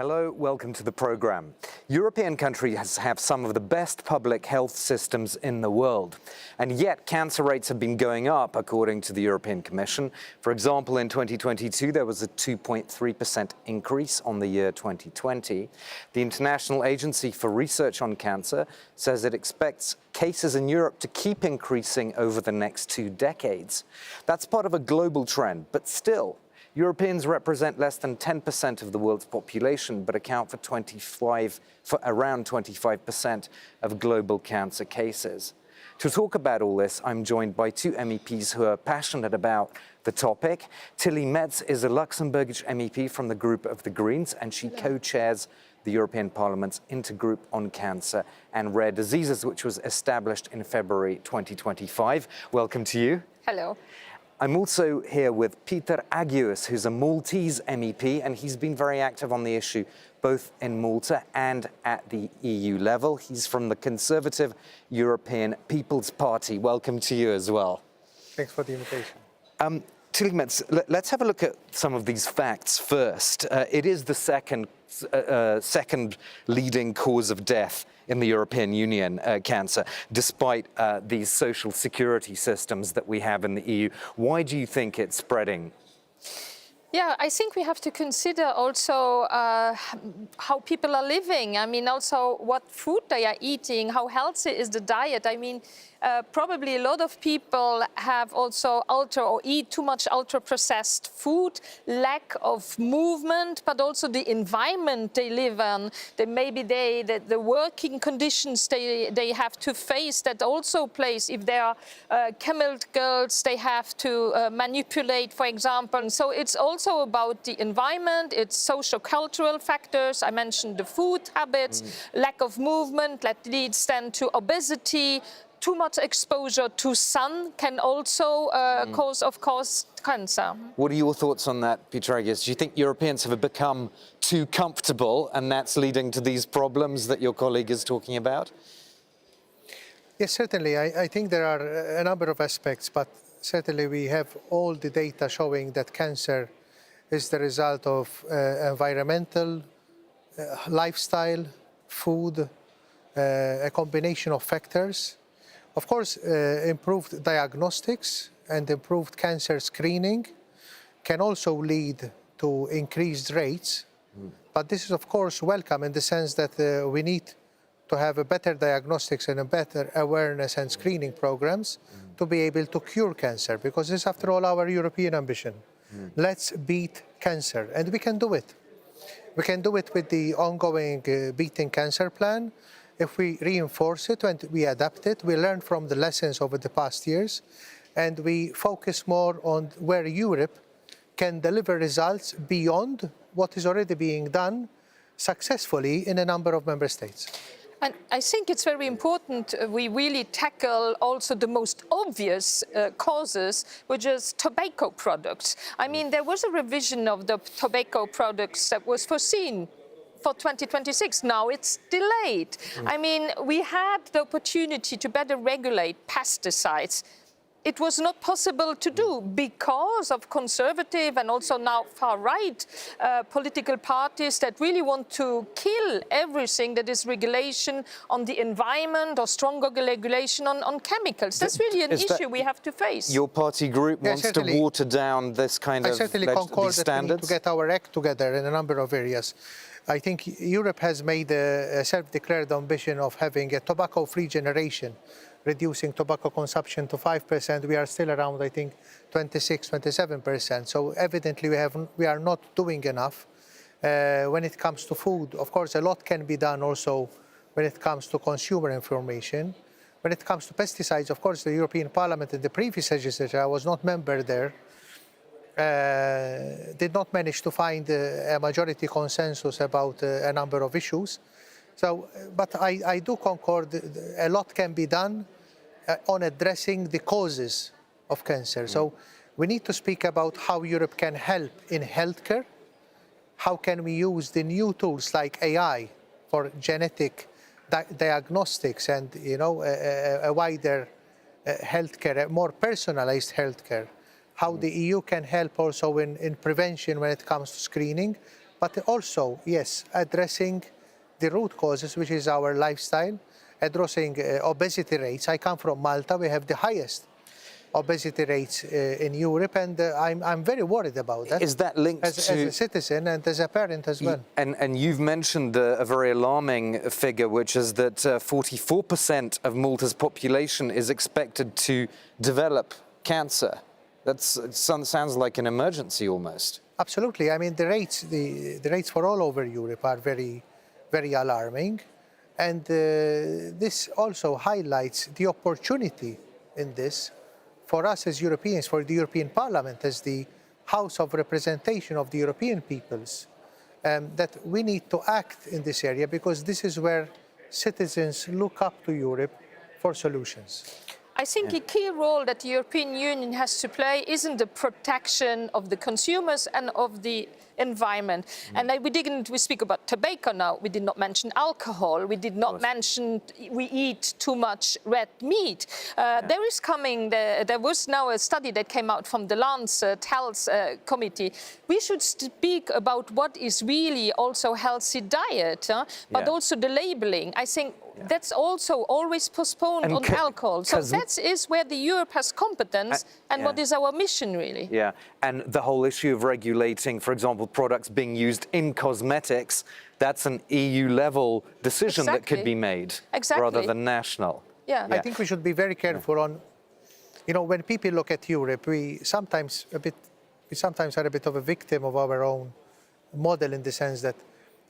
Hello, welcome to the programme. European countries have some of the best public health systems in the world, and yet cancer rates have been going up, according to the European Commission. For example, in 2022, there was a 2.3% increase on the year 2020. The International Agency for Research on Cancer says it expects cases in Europe to keep increasing over the next 2 decades. That's part of a global trend, but still, Europeans represent less than 10% of the world's population, but account for around 25% of global cancer cases. To talk about all this, I'm joined by 2 MEPs who are passionate about the topic. Tilly Metz is a Luxembourgish MEP from the group of the Greens, and she co-chairs the European Parliament's Intergroup on Cancer and Rare Diseases, which was established in February 2025. Welcome to you. Hello. I'm also here with Peter Agius, who's a Maltese MEP, and he's been very active on the issue, both in Malta and at the EU level. He's from the Conservative European People's Party. Welcome to you as well. Thanks for the invitation. Tilly Metz, let's have a look at some of these facts first. It is the second leading cause of death in the European Union, cancer, despite these social security systems that we have in the EU. Why do you think it's spreading? Yeah, I think we have to consider also how people are living. I mean, also what food they are eating, how healthy is the diet. I mean, probably a lot of people have also eat too much ultra-processed food, lack of movement, but also the environment they live in. The working conditions they have to face, that also plays. If they are chemicals, they have to manipulate, for example. And so it's also about the environment, it's socio-cultural factors. I mentioned the food habits, lack of movement that leads then to obesity. Too much exposure to sun can also cause, of course, cancer. What are your thoughts on that, Peter Agius? Do you think Europeans have become too comfortable and that's leading to these problems that your colleague is talking about? Yes, certainly. I think there are a number of aspects, but certainly we have all the data showing that cancer is the result of environmental, lifestyle, food, a combination of factors. Of course, improved diagnostics and improved cancer screening can also lead to increased rates. But this is, of course, welcome in the sense that we need to have a better diagnostics and a better awareness and screening programs to be able to cure cancer, because this is, after all, our European ambition. Let's beat cancer, and we can do it. We can do it with the ongoing Beating Cancer Plan. If we reinforce it and we adapt it, we learn from the lessons over the past years, and we focus more on where Europe can deliver results beyond what is already being done successfully in a number of member states. And I think it's very important we really tackle also the most obvious causes, which is tobacco products. I mean, there was a revision of the tobacco products that was foreseen for 2026. Now it's delayed. I mean, we had the opportunity to better regulate pesticides. It was not possible to do because of conservative and also now far-right political parties that really want to kill everything that is regulation on the environment or stronger regulation on chemicals. That's really an issue we have to face. Your party group wants to water down this kind of standards? I certainly concord that we need to get our act together in a number of areas. I think Europe has made a self-declared ambition of having a tobacco-free generation, reducing tobacco consumption to 5%. We are still around, I think, 26, 27%. So evidently we are not doing enough when it comes to food. Of course, a lot can be done also when it comes to consumer information. When it comes to pesticides, of course, the European Parliament in the previous legislature, I was not member there, did not manage to find a majority consensus about a number of issues. So, but I do concord, a lot can be done on addressing the causes of cancer. So we need to speak about how Europe can help in healthcare. How can we use the new tools like AI for genetic diagnostics and, you know, a wider healthcare, a more personalized healthcare. How the EU can help also in prevention when it comes to screening, but also, yes, addressing the root causes, which is our lifestyle, addressing obesity rates. I come from Malta. We have the highest obesity rates in Europe, and I'm very worried about that. Is that linked as a citizen and as a parent as well? And you've mentioned a very alarming figure, which is that 44% of Malta's population is expected to develop cancer. That sounds like an emergency almost. Absolutely. I mean, the rates for all over Europe are very, very alarming. And this also highlights the opportunity in this for us as Europeans, for the European Parliament, as the House of Representation of the European peoples, that we need to act in this area, because this is where citizens look up to Europe for solutions. I think a key role that the European Union has to play is in the protection of the consumers and of the environment. And we speak about tobacco now. We did not mention alcohol. We did not mention we eat too much red meat. There was now a study that came out from the Lancet Health Committee. We should speak about what is really also healthy diet, but also the labeling. I think that's also always postponed on alcohol. So that is where the Europe has competence and what is our mission really. Yeah, and the whole issue of regulating, for example, products being used in cosmetics, that's an EU-level decision that could be made rather than national. Yeah. I think we should be very careful on, when people look at Europe, we sometimes are a bit of a victim of our own model, in the sense that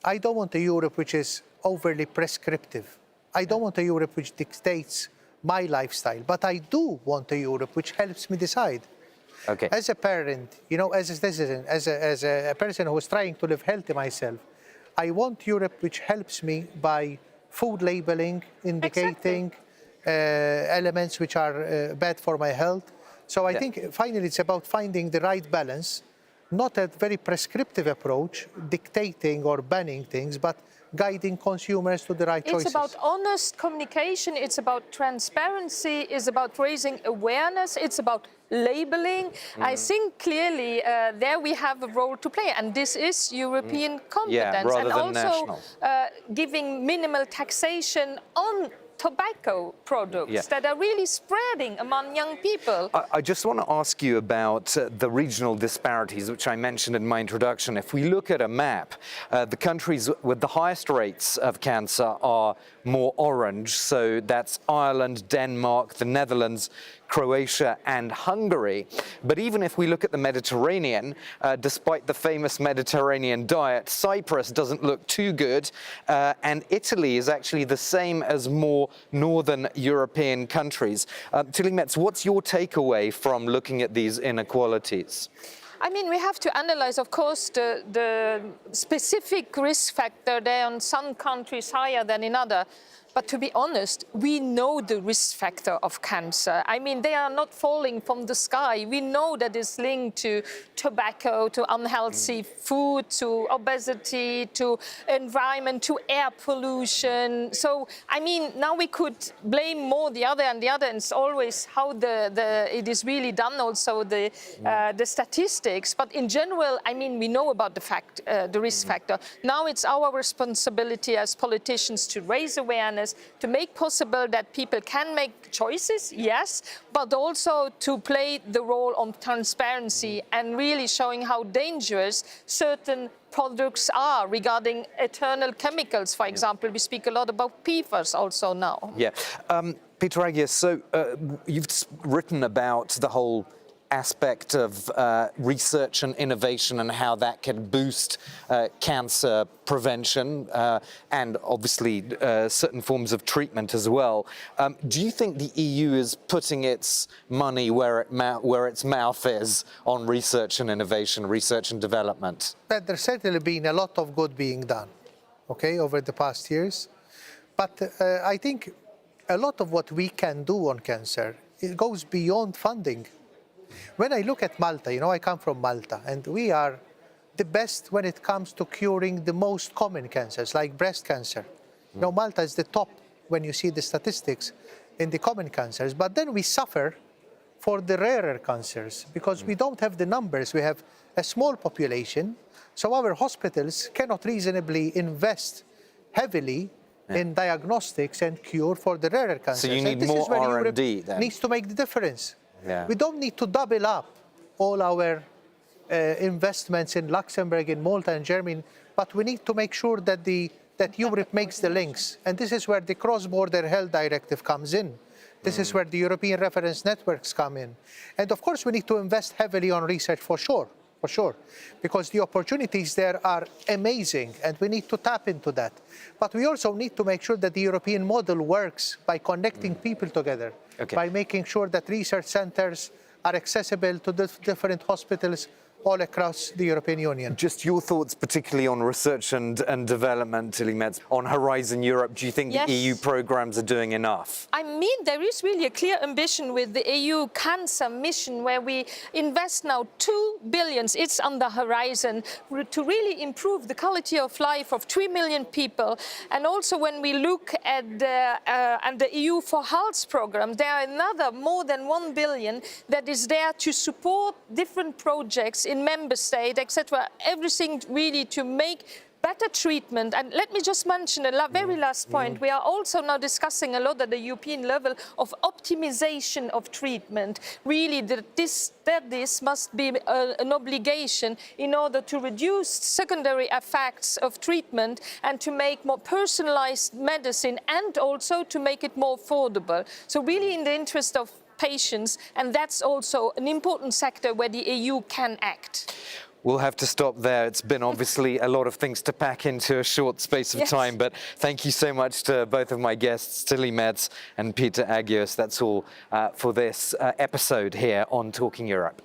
I don't want a Europe which is overly prescriptive. I don't want a Europe which dictates my lifestyle, but I do want a Europe which helps me decide. Okay. As a parent, as a citizen, as a person who is trying to live healthy myself, I want Europe which helps me by food labeling, indicating elements which are bad for my health. So I think finally it's about finding the right balance, not a very prescriptive approach, dictating or banning things, but guiding consumers to the right choices. It's about honest communication, it's about transparency, it's about raising awareness, it's about labeling. I think clearly there we have a role to play, and this is European competence. Rather and than also national. Giving minimal taxation on tobacco products that are really spreading among young people. I just want to ask you about the regional disparities, which I mentioned in my introduction. If we look at a map, the countries with the highest rates of cancer are more orange. So that's Ireland, Denmark, the Netherlands, Croatia and Hungary. But even if we look at the Mediterranean, despite the famous Mediterranean diet, Cyprus doesn't look too good, and Italy is actually the same as more northern European countries. Tilly Metz, what's your takeaway from looking at these inequalities? I mean, we have to analyze, of course, the specific risk factor there in some countries higher than in others. But to be honest, we know the risk factor of cancer. I mean, they are not falling from the sky. We know that it's linked to tobacco, to unhealthy food, to obesity, to environment, to air pollution. So, I mean, now we could blame more the other, and it's always how it is really done, also the statistics. But in general, I mean, we know about the risk factor. Now it's our responsibility as politicians to raise awareness, to make possible that people can make choices, yes, but also to play the role of transparency and really showing how dangerous certain products are regarding eternal chemicals, for example. We speak a lot about PFAS also now. Yeah. Peter Agius, so you've written about the whole aspect of research and innovation and how that can boost cancer prevention and obviously certain forms of treatment as well. Do you think the EU is putting its money where its mouth is on research and innovation, research and development? There's certainly been a lot of good being done, over the past years. But I think a lot of what we can do on cancer, it goes beyond funding. When I look at Malta, I come from Malta, and we are the best when it comes to curing the most common cancers, like breast cancer. Malta is the top when you see the statistics in the common cancers, but then we suffer for the rarer cancers, because we don't have the numbers. We have a small population, so our hospitals cannot reasonably invest heavily in diagnostics and cure for the rarer cancers. So you need and this more is where Europe R&D then? needs to make the difference. Yeah. We don't need to double up all our investments in Luxembourg, in Malta, and Germany, but we need to make sure that that Europe makes the links. And this is where the cross-border health directive comes in. This is where the European reference networks come in. And of course, we need to invest heavily on research for sure, because the opportunities there are amazing, and we need to tap into that. But we also need to make sure that the European model works by connecting people together, by making sure that research centers are accessible to the different hospitals all across the European Union. Just your thoughts, particularly on research and development, Inequalities, on Horizon Europe. Do you think the EU programs are doing enough? I mean, there is really a clear ambition with the EU cancer mission, where we invest now 2 billion, it's on the horizon, to really improve the quality of life of 3 million people. And also when we look at the EU for Health program, there are another more than 1 billion that is there to support different projects in member states, etc. Everything really to make better treatment. And let me just mention a very last point. We are also now discussing a lot at the European level of optimization of treatment. Really, that this must be an obligation in order to reduce secondary effects of treatment and to make more personalized medicine, and also to make it more affordable. So really in the interest of patients, and that's also an important sector where the EU can act. We'll have to stop there. It's been obviously a lot of things to pack into a short space of time, but thank you so much to both of my guests, Tilly Metz and Peter Agios. That's all for this episode here on Talking Europe.